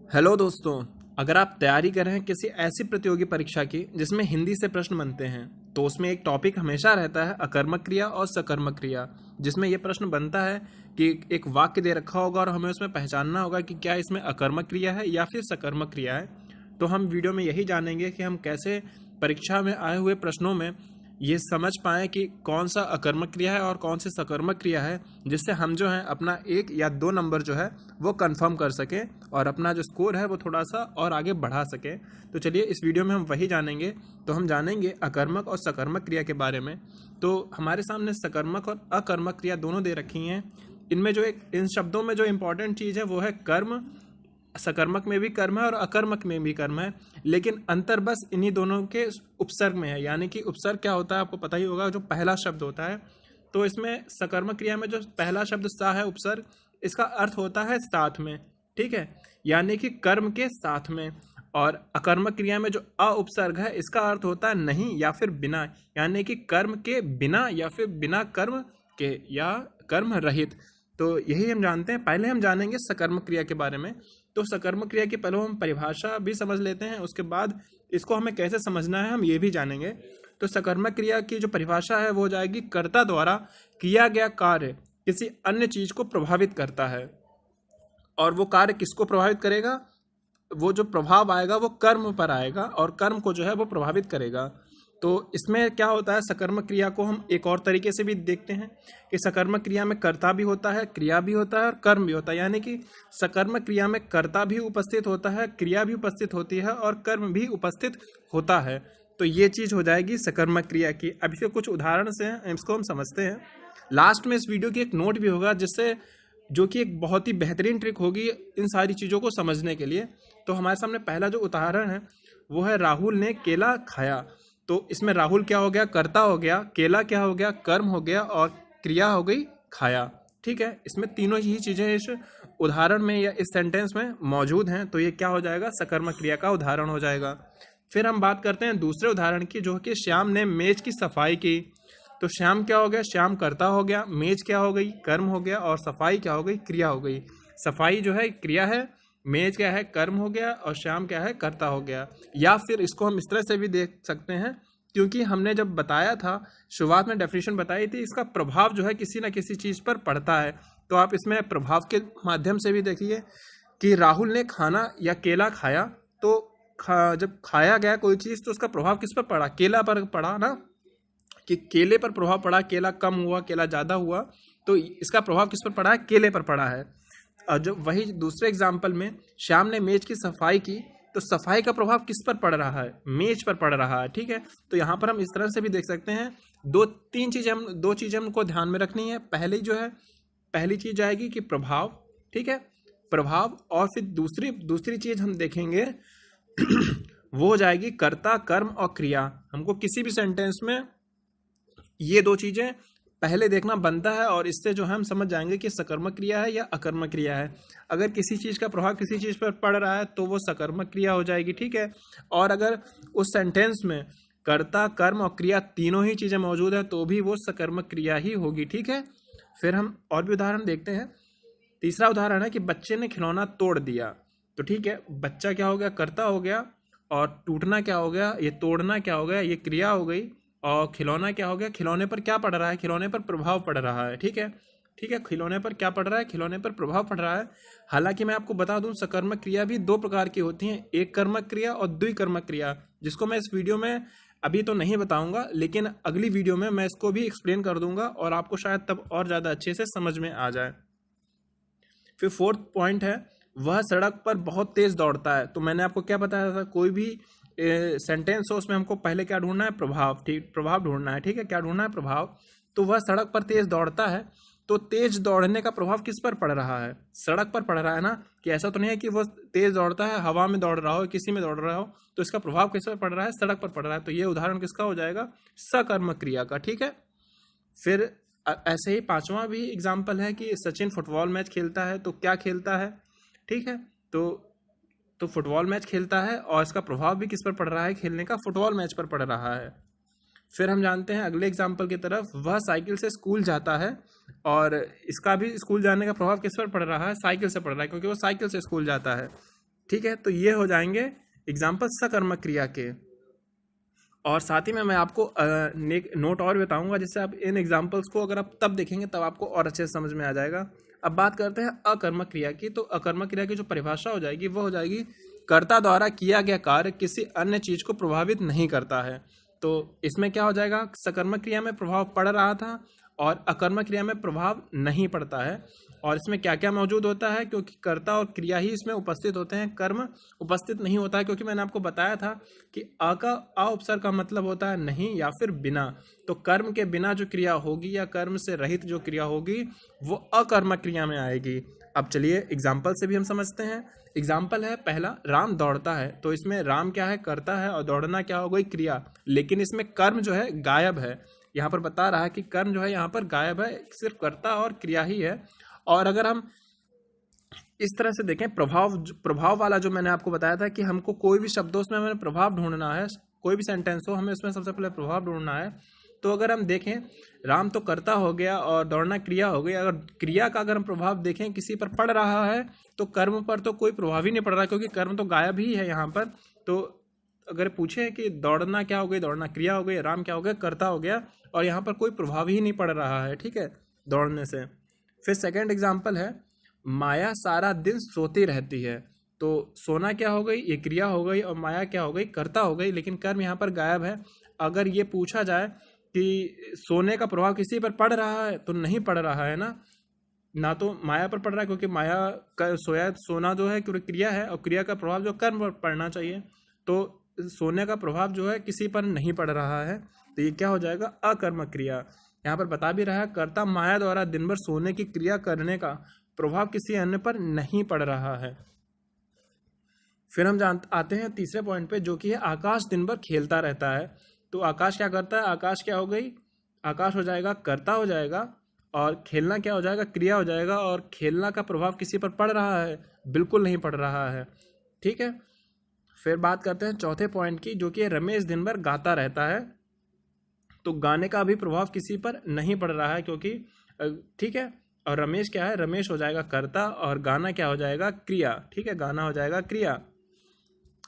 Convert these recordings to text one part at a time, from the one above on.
Hello दोस्तों। अगर आप तैयारी कर रहे हैं किसी ऐसी प्रतियोगी परीक्षा की जिसमें हिंदी से प्रश्न बनते हैं तो उसमें एक टॉपिक हमेशा रहता है अकर्मक क्रिया और सकर्मक क्रिया, जिसमें यह प्रश्न बनता है कि एक वाक्य दे रखा होगा और हमें उसमें पहचानना होगा कि क्या इसमें अकर्मक क्रिया है या फिर सकर्मक क्रिया है। तो हम वीडियो में यही जानेंगे कि हम कैसे परीक्षा में आए हुए प्रश्नों में ये समझ पाएँ कि कौन सा अकर्मक क्रिया है और कौन सी सकर्मक क्रिया है, जिससे हम जो है अपना 1 या 2 नंबर जो है वो कंफर्म कर सकें और अपना जो स्कोर है वो थोड़ा सा और आगे बढ़ा सकें। तो चलिए इस वीडियो में हम वही जानेंगे। तो हम जानेंगे अकर्मक और सकर्मक क्रिया के बारे में। तो हमारे सामने सकर्मक और अकर्मक क्रिया दोनों दे रखी हैं। इनमें जो इन शब्दों में जो इम्पोर्टेंट चीज़ है वो है कर्म। सकर्मक में भी कर्म है और अकर्मक में भी कर्म है, लेकिन अंतर बस इन्हीं दोनों के उपसर्ग में है। यानी कि उपसर्ग क्या होता है आपको पता ही होगा, जो पहला शब्द होता है। तो इसमें सकर्मक क्रिया में जो पहला शब्द सा है उपसर्ग, इसका अर्थ होता है साथ में, ठीक है, यानी कि कर्म के साथ में। और अकर्मक क्रिया में जो अ उपसर्ग है इसका अर्थ होता है नहीं या फिर बिना, यानी कि कर्म के बिना या फिर बिना कर्म के या कर्म रहित। तो यही हम जानते हैं। पहले हम जानेंगे सकर्मक क्रिया के बारे में। तो सकर्मक क्रिया की पहले हम परिभाषा भी समझ लेते हैं, उसके बाद इसको हमें कैसे समझना है हम ये भी जानेंगे। तो सकर्मक क्रिया की जो परिभाषा है वो हो जाएगी, कर्ता द्वारा किया गया कार्य किसी अन्य चीज को प्रभावित करता है। और वो कार्य किसको प्रभावित करेगा? वो जो प्रभाव आएगा वो कर्म पर आएगा और कर्म को जो है वो प्रभावित करेगा। तो इसमें क्या होता है, सकर्मक क्रिया को हम एक और तरीके से भी देखते हैं कि सकर्मक क्रिया में कर्ता भी होता है, क्रिया भी होता है और कर्म भी होता है। यानी कि सकर्मक क्रिया में कर्ता भी उपस्थित होता है, क्रिया भी उपस्थित होती है और कर्म भी उपस्थित होता है। तो ये चीज़ हो जाएगी सकर्मक क्रिया की। अब इसके कुछ उदाहरण से इसको हम समझते हैं। लास्ट में इस वीडियो की एक नोट भी होगा, जिससे जो कि एक बहुत ही बेहतरीन ट्रिक होगी इन सारी चीज़ों को समझने के लिए। तो हमारे सामने पहला जो उदाहरण है वो है, राहुल ने केला खाया। तो इसमें राहुल क्या हो गया? कर्ता हो गया। केला क्या हो गया? कर्म हो गया। और क्रिया हो गई खाया। ठीक है, इसमें तीनों ही चीज़ें इस उदाहरण में या इस सेंटेंस में मौजूद हैं। तो ये क्या हो जाएगा? सकर्मक क्रिया का उदाहरण हो जाएगा। फिर हम बात करते हैं दूसरे उदाहरण की, जो कि श्याम ने मेज की सफाई की। तो श्याम क्या हो गया? श्याम कर्ता हो गया। मेज क्या हो गई? कर्म हो गया। और सफाई क्या हो गई? क्रिया हो गई। सफाई जो है क्रिया है, मेज क्या है? कर्म हो गया। और श्याम क्या है? कर्ता हो गया। या फिर इसको हम इस तरह से भी देख सकते हैं, क्योंकि हमने जब बताया था, शुरुआत में डेफिनेशन बताई थी, इसका प्रभाव जो है किसी ना किसी चीज़ पर पड़ता है। तो आप इसमें प्रभाव के माध्यम से भी देखिए कि राहुल ने खाना या केला खाया। तो जब खाया गया कोई चीज़ तो उसका प्रभाव किस पर पड़ा? केला पर पड़ा ना, कि केले पर प्रभाव पड़ा। केला कम हुआ, केला ज़्यादा हुआ, तो इसका प्रभाव किस पर पड़ा है? केले पर पड़ा है। और जो वही दूसरे एग्जाम्पल में श्याम ने मेज की सफाई की, तो सफाई का प्रभाव किस पर पड़ रहा है? मेज पर पड़ रहा है। ठीक है, तो यहाँ पर हम इस तरह से भी देख सकते हैं। दो चीज़ें हमको ध्यान में रखनी है। पहली चीज़ आएगी कि प्रभाव, ठीक है, प्रभाव। और फिर दूसरी चीज़ हम देखेंगे वो हो जाएगी कर्ता, कर्म और क्रिया। हमको किसी भी सेंटेंस में ये दो चीज़ें पहले देखना बनता है, और इससे जो है हम समझ जाएंगे कि सकर्मक क्रिया है या अकर्मक क्रिया है। अगर किसी चीज़ का प्रभाव किसी चीज़ पर पड़ रहा है तो वो सकर्मक क्रिया हो जाएगी। ठीक है, और अगर उस सेंटेंस में कर्ता, कर्म और क्रिया तीनों ही चीज़ें मौजूद है तो भी वो सकर्मक क्रिया ही होगी। ठीक है, फिर हम और भी उदाहरण देखते हैं। तीसरा उदाहरण है कि बच्चे ने खिलौना तोड़ दिया। तो ठीक है, बच्चा क्या हो गया? कर्ता हो गया। और टूटना क्या हो गया? ये तोड़ना क्या हो गया? ये क्रिया हो गई। और खिलौना क्या हो गया? खिलौने पर क्या पड़ रहा है? खिलौने पर प्रभाव पड़ रहा है। ठीक है, ठीक है, खिलौने पर क्या पड़ रहा है? खिलौने पर प्रभाव पड़ रहा है। हालांकि मैं आपको बता दूं, सकर्मक क्रिया भी दो प्रकार की होती हैं, एक कर्मक क्रिया और द्विकर्मक क्रिया, जिसको मैं इस वीडियो में अभी तो नहीं बताऊंगा, लेकिन अगली वीडियो में मैं इसको भी एक्सप्लेन कर दूंगा और आपको शायद तब और ज़्यादा अच्छे से समझ में आ जाए। फिर फोर्थ पॉइंट है, वह सड़क पर बहुत तेज दौड़ता है। तो मैंने आपको क्या बताया था, कोई भी सेंटेंस हो उसमें हमको पहले क्या ढूंढना है? प्रभाव। ठीक, प्रभाव ढूंढना है। ठीक है, क्या ढूंढना है? प्रभाव। तो वह सड़क पर तेज दौड़ता है। तो तेज दौड़ने का प्रभाव किस पर पड़ रहा है? सड़क पर पड़ रहा है ना, कि ऐसा तो नहीं है कि वो तेज दौड़ता है, हवा में दौड़ रहा हो, किसी में दौड़ रहा हो, तो इसका प्रभाव किस पर पड़ रहा है? सड़क पर पड़ रहा है। तो ये उदाहरण किसका हो जाएगा? सकर्मक क्रिया का। ठीक है, फिर ऐसे ही पांचवा भी एग्जाम्पल है कि सचिन फुटबॉल मैच खेलता है। तो क्या खेलता है? ठीक है, तो फुटबॉल मैच खेलता है और इसका प्रभाव भी किस पर पड़ रहा है? खेलने का, फुटबॉल मैच पर पड़ रहा है। फिर हम जानते हैं अगले एग्जाम्पल की तरफ, वह साइकिल से स्कूल जाता है और इसका भी स्कूल जाने का प्रभाव किस पर पड़ रहा है? साइकिल से पड़ रहा है, क्योंकि वो साइकिल से स्कूल जाता है। ठीक है, तो ये हो जाएंगे एग्जाम्पल सकर्मक क्रिया के। और साथ ही में मैं आपको नोट और बताऊंगा, जिससे आप इन एग्जाम्पल्स को अगर आप तब देखेंगे तब आपको और अच्छे से समझ में आ जाएगा। अब बात करते हैं अकर्मक क्रिया की। तो अकर्मक क्रिया की जो परिभाषा हो जाएगी वो हो जाएगी, कर्ता द्वारा किया गया कार्य किसी अन्य चीज को प्रभावित नहीं करता है। तो इसमें क्या हो जाएगा, सकर्मक क्रिया में प्रभाव पड़ रहा था और अकर्मक क्रिया में प्रभाव नहीं पड़ता है। और इसमें क्या क्या मौजूद होता है, क्योंकि कर्ता और क्रिया ही इसमें उपस्थित होते हैं, कर्म उपस्थित नहीं होता है। क्योंकि मैंने आपको बताया था कि अ का अ उपसर्ग का मतलब होता है नहीं या फिर बिना। तो कर्म के बिना जो क्रिया होगी या कर्म से रहित जो क्रिया होगी वो अकर्मक क्रिया में आएगी। अब चलिए एग्जाम्पल से भी हम समझते हैं। एग्जाम्पल है पहला, राम दौड़ता है। तो इसमें राम क्या है, कर्ता है, और दौड़ना क्या हो गई, क्रिया। लेकिन इसमें कर्म जो है गायब है। यहाँ पर बता रहा है कि कर्म जो है यहाँ पर गायब है, सिर्फ कर्ता और क्रिया ही है। और अगर हम इस तरह से देखें, प्रभाव वाला जो मैंने आपको बताया था कि हमको कोई भी शब्दों में हमें प्रभाव ढूंढना है, कोई भी सेंटेंस हो हमें उसमें सबसे पहले प्रभाव ढूंढना है। तो अगर हम देखें, राम तो कर्ता हो गया और दौड़ना क्रिया हो गई। अगर क्रिया का अगर हम प्रभाव देखें किसी पर पड़ रहा है तो कर्म पर तो कोई प्रभाव ही नहीं पड़ रहा, क्योंकि कर्म तो गायब ही है यहाँ पर। तो अगर पूछे कि दौड़ना क्या हो गई, दौड़ना क्रिया हो गई, राम क्या हो गया, कर्ता हो गया, और यहाँ पर कोई प्रभाव ही नहीं पड़ रहा है, ठीक है, दौड़ने से। फिर सेकंड एग्जाम्पल है, माया सारा दिन सोती रहती है। तो सोना क्या हो गई, ये क्रिया हो गई, और माया क्या हो गई, कर्ता हो गई, लेकिन कर्म यहाँ पर गायब है। अगर ये पूछा जाए कि सोने का प्रभाव किसी पर पड़ रहा है, तो नहीं पड़ रहा है ना तो माया पर पड़ रहा है, क्योंकि माया का सोना जो है क्रिया है, और क्रिया का प्रभाव जो कर्म पर पड़ना चाहिए। तो सोने का प्रभाव जो है किसी पर नहीं पड़ रहा है, तो ये क्या हो जाएगा, अकर्मक क्रिया। यहाँ पर बता भी रहा है, कर्ता माया द्वारा दिन भर सोने की क्रिया करने का प्रभाव किसी अन्य पर नहीं पड़ रहा है। फिर हम आते हैं तीसरे पॉइंट पे, जो कि है आकाश दिन भर खेलता रहता है। तो आकाश क्या करता है, आकाश क्या हो गई, आकाश हो जाएगा कर्ता हो जाएगा, और खेलना क्या हो जाएगा, क्रिया हो जाएगा। और खेलना का प्रभाव किसी पर पड़ रहा है, बिल्कुल नहीं पड़ रहा है, ठीक है। फिर बात करते हैं चौथे पॉइंट की, जो कि रमेश दिन भर गाता रहता है। तो गाने का भी प्रभाव किसी पर नहीं पड़ रहा है, क्योंकि ठीक है। और रमेश क्या है, रमेश हो जाएगा कर्ता, और गाना क्या हो जाएगा, क्रिया, ठीक है, गाना हो जाएगा क्रिया।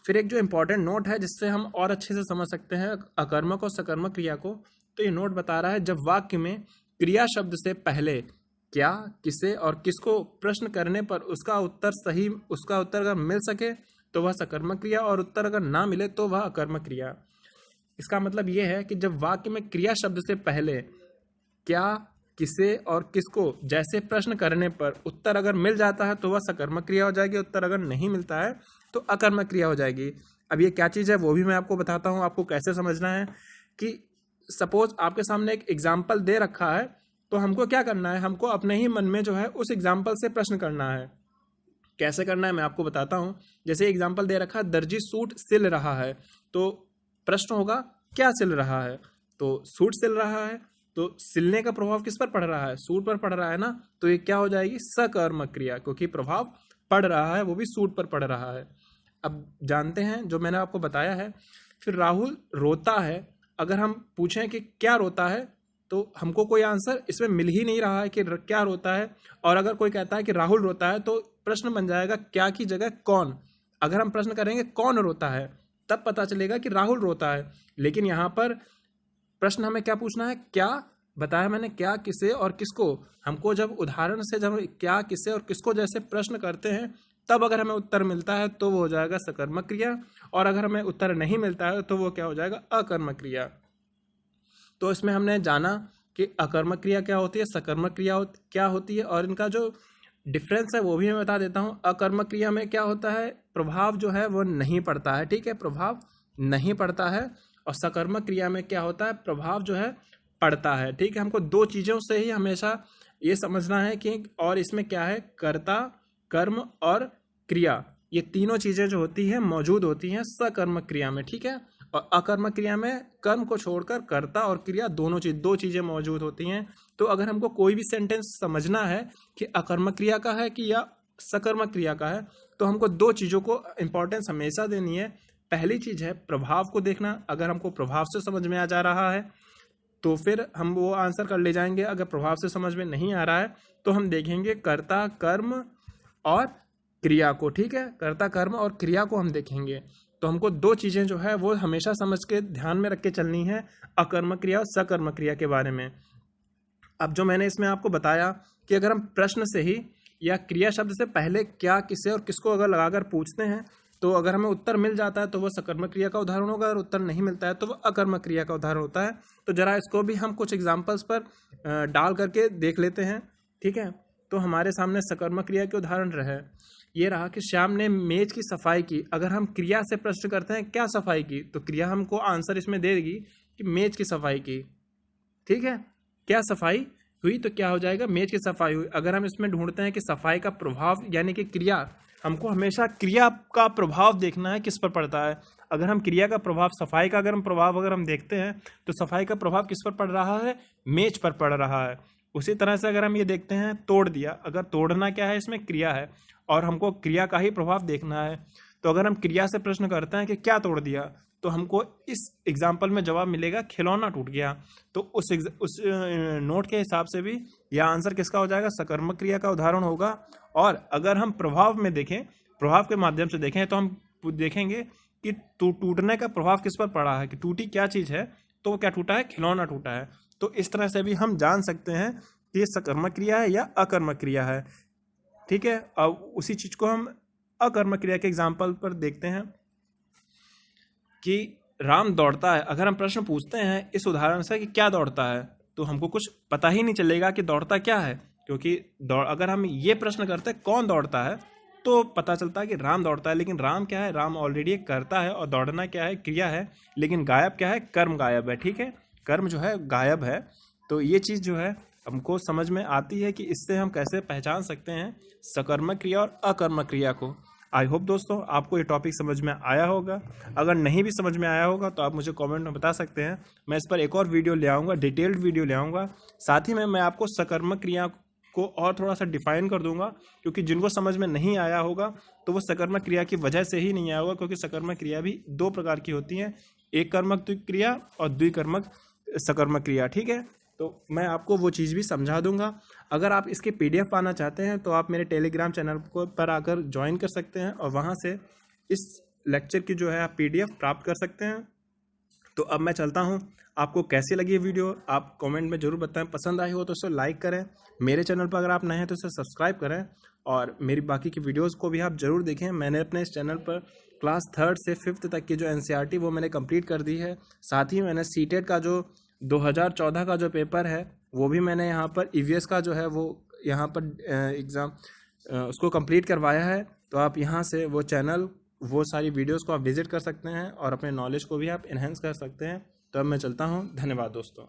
फिर एक जो इंपॉर्टेंट नोट है जिससे हम और अच्छे से समझ सकते हैं अकर्मक और सकर्मक क्रिया को, तो ये नोट बता रहा है, जब वाक्य में क्रिया शब्द से पहले क्या, किसे और किसको प्रश्न करने पर उसका उत्तर अगर मिल सके तो वह सकर्मक क्रिया, और उत्तर अगर ना मिले तो वह अकर्मक क्रिया। इसका मतलब यह है कि जब वाक्य में क्रिया शब्द से पहले क्या, किसे और किसको जैसे प्रश्न करने पर उत्तर अगर मिल जाता है तो वह सकर्मक क्रिया हो जाएगी, उत्तर अगर नहीं मिलता है तो अकर्मक क्रिया हो जाएगी। अब ये क्या चीज़ है वो भी मैं आपको बताता हूँ, आपको कैसे समझना है। कि सपोज आपके सामने एक एग्जाम्पल दे रखा है, तो हमको क्या करना है, हमको अपने ही मन में जो है उस एग्जाम्पल से प्रश्न करना है। कैसे करना है मैं आपको बताता हूँ। जैसे एग्जाम्पल दे रखा है, दर्जी सूट सिल रहा है, तो प्रश्न होगा क्या सिल रहा है, तो सूट सिल रहा है। तो सिलने का प्रभाव किस पर पड़ रहा है, सूट पर पड़ रहा है ना, तो ये क्या हो जाएगी, सकर्मक क्रिया, क्योंकि प्रभाव पड़ रहा है वो भी सूट पर पड़ रहा है। अब जानते हैं जो मैंने आपको बताया है। फिर राहुल रोता है, अगर हम पूछें कि क्या रोता है, तो हमको कोई आंसर इसमें मिल ही नहीं रहा है कि क्या रोता है। और अगर कोई कहता है कि राहुल रोता है, तो प्रश्न बन जाएगा क्या की जगह कौन। अगर हम प्रश्न करेंगे कौन रोता है, तब पता चलेगा कि राहुल रोता है। लेकिन यहाँ पर प्रश्न हमें क्या पूछना है, क्या, बताया मैंने, क्या, किसे और किसको। हमको जब उदाहरण से जब क्या, किसे और किसको जैसे प्रश्न करते हैं, तब अगर हमें उत्तर मिलता है तो वो हो जाएगा सकर्मक क्रिया, और अगर हमें उत्तर नहीं मिलता है तो वो क्या हो जाएगा, अकर्मक क्रिया। तो इसमें हमने जाना कि अकर्मक क्रिया क्या होती है, सकर्मक क्रिया क्या होती है, और इनका जो डिफरेंस है वो भी मैं बता देता हूँ। अकर्मक क्रिया में क्या होता है, प्रभाव जो है वो नहीं पड़ता है, ठीक है, प्रभाव नहीं पड़ता है। और सकर्मक क्रिया में क्या होता है, प्रभाव जो है पड़ता है, ठीक है। हमको दो चीज़ों से ही हमेशा ये समझना है कि, और इसमें क्या है, कर्ता, कर्म और क्रिया, ये तीनों चीज़ें जो होती हैं मौजूद होती हैं सकर्मक क्रिया में, ठीक है। और अकर्मक क्रिया में कर्म को छोड़कर कर्ता और क्रिया दो चीज़ें मौजूद होती हैं। तो अगर हमको कोई भी सेंटेंस समझना है कि अकर्मक क्रिया का है कि या सकर्मक क्रिया का है, तो हमको दो चीज़ों को इम्पोर्टेंस हमेशा देनी है। पहली चीज़ है प्रभाव को देखना, अगर हमको प्रभाव से समझ में आ जा रहा है तो फिर हम वो आंसर कर ले जाएंगे। अगर प्रभाव से समझ में नहीं आ रहा है तो हम देखेंगे कर्ता, कर्म और क्रिया को, ठीक है, कर्ता कर्म और क्रिया को हम देखेंगे। तो हमको दो चीज़ें जो है वो हमेशा समझ के ध्यान में रख के चलनी है अकर्मक क्रिया और सकर्मक क्रिया के बारे में। अब जो मैंने इसमें आपको बताया कि अगर हम प्रश्न से ही या क्रिया शब्द से पहले क्या, किसे और किसको अगर लगाकर पूछते हैं तो अगर हमें उत्तर मिल जाता है तो वो सकर्मक क्रिया का उदाहरण होगा, और उत्तर नहीं मिलता है तो वो अकर्मक क्रिया का उदाहरण होता है। तो जरा इसको भी हम कुछ एग्जाम्पल्स पर डाल करके देख लेते हैं, ठीक है। तो हमारे सामने सकर्मक क्रिया के उदाहरण रहे, ये रहा कि श्याम ने मेज की सफाई की। अगर हम क्रिया से प्रश्न करते हैं क्या सफाई की, तो क्रिया हमको आंसर इसमें दे देगी कि मेज की सफाई की, ठीक है। क्या सफाई हुई तो क्या हो जाएगा, मेज की सफाई हुई। अगर हम इसमें ढूंढते हैं कि सफाई का प्रभाव यानी कि क्रिया, हमको हमेशा क्रिया का प्रभाव देखना है किस पर पड़ता है। अगर हम क्रिया का प्रभाव, सफाई का अगर हम प्रभाव अगर हम देखते हैं तो सफाई का प्रभाव किस पर पड़ रहा है, मेज पर पड़ रहा है। उसी तरह से अगर हम ये देखते हैं तोड़ दिया, अगर तोड़ना क्या है, इसमें क्रिया है और हमको क्रिया का ही प्रभाव देखना है। तो अगर हम क्रिया से प्रश्न करते हैं कि क्या तोड़ दिया, तो हमको इस एग्जाम्पल में जवाब मिलेगा खिलौना टूट गया। तो उस नोट के हिसाब से भी यह आंसर किसका हो जाएगा, सकर्मक क्रिया का उदाहरण होगा। और अगर हम प्रभाव में देखें, प्रभाव के माध्यम से देखें, तो हम देखेंगे कि टूटने का प्रभाव किस पर पड़ा है, कि टूटी क्या चीज़ है, तो क्या टूटा है, खिलौना टूटा है। तो इस तरह से भी हम जान सकते हैं कि ये सकर्मक क्रिया है या अकर्मक क्रिया है, ठीक है। अब उसी चीज़ को हम अकर्मक क्रिया के एग्जाम्पल पर देखते हैं कि राम दौड़ता है। अगर हम प्रश्न पूछते हैं इस उदाहरण से कि क्या दौड़ता है, तो हमको कुछ पता ही नहीं चलेगा कि दौड़ता क्या है, क्योंकि अगर हम ये प्रश्न करते हैं कौन दौड़ता है, तो पता चलता है कि राम दौड़ता है। लेकिन राम क्या है, राम ऑलरेडी एक करता है, और दौड़ना क्या है, क्रिया है। लेकिन गायब क्या है, कर्म गायब है, ठीक है, कर्म जो है गायब है। तो ये चीज़ जो है हमको समझ में आती है कि इससे हम कैसे पहचान सकते हैं सकर्मक क्रिया और अकर्मक क्रिया को। आई होप दोस्तों आपको ये टॉपिक समझ में आया होगा। अगर नहीं भी समझ में आया होगा तो आप मुझे कमेंट में बता सकते हैं, मैं इस पर एक और वीडियो ले आऊँगा, डिटेल्ड वीडियो ले आऊँगा। साथ ही में मैं आपको सकर्मक क्रिया को और थोड़ा सा डिफाइन कर दूंगा, क्योंकि जिनको समझ में नहीं आया होगा तो वो सकर्मक क्रिया की वजह से ही नहीं आया होगा, क्योंकि सकर्मक क्रिया भी दो प्रकार की होती हैं, एक कर्मक क्रिया और द्विकर्मक सकर्मक क्रिया, ठीक है। तो मैं आपको वो चीज़ भी समझा दूंगा। अगर आप इसके PDF पाना चाहते हैं तो आप मेरे टेलीग्राम चैनल पर आकर ज्वाइन कर सकते हैं, और वहाँ से इस लेक्चर की जो है आप PDF प्राप्त कर सकते हैं। तो अब मैं चलता हूँ, आपको कैसी लगी ये वीडियो आप कमेंट में ज़रूर बताएं। पसंद आई हो तो इसे लाइक करें, मेरे चैनल पर अगर आप नए हैं तो इसे सब्सक्राइब करें, और मेरी बाकी की वीडियोस को भी आप ज़रूर देखें। मैंने अपने इस चैनल पर क्लास 3rd से 5th तक की जो NCERT वो मैंने कंप्लीट कर दी है। साथ ही मैंने CTET का जो 2014 का जो पेपर है वो भी मैंने यहाँ पर EVS का जो है वो यहाँ पर एग्ज़ाम उसको कंप्लीट करवाया है। तो आप यहाँ से वो चैनल, वो सारी वीडियोस को आप विजिट कर सकते हैं और अपने नॉलेज को भी आप इन्हेंस कर सकते हैं। तो अब मैं चलता हूँ, धन्यवाद दोस्तों।